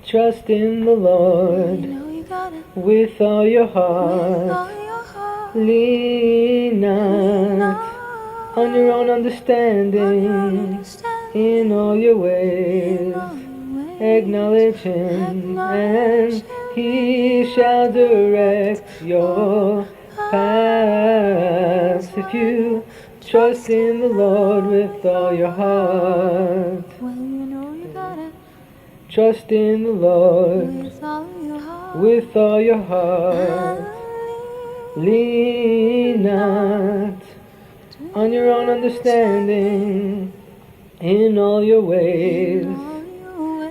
Trust in the Lord with all your heart. Lean not on your own understanding. In all your ways acknowledge Him, and He shall direct your paths. If you trust in the Lord with all your heart. Trust in the Lord with all your heart. Lean not on your own understanding. In all your ways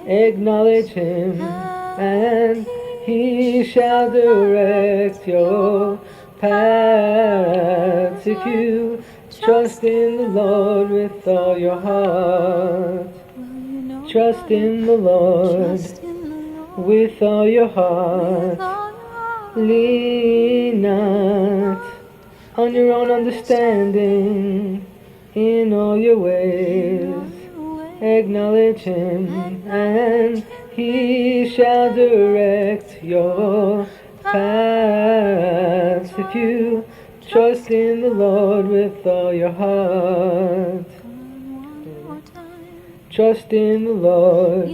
acknowledge Him, and He shall direct your paths. If you trust in the Lord with all your heart. Trust in the Lord with all your heart. Lean not on your own understanding. In all your ways acknowledge Him, and He shall direct your paths. If you trust in the Lord with all your heart. Trust in the Lord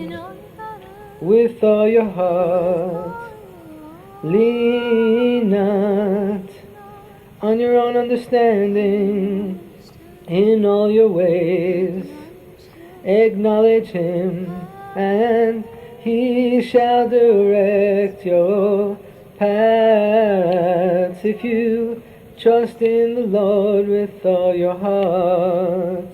with all your heart. Lean not on your own understanding. In all your ways acknowledge Him, and He shall direct your paths. If you trust in the Lord with all your heart.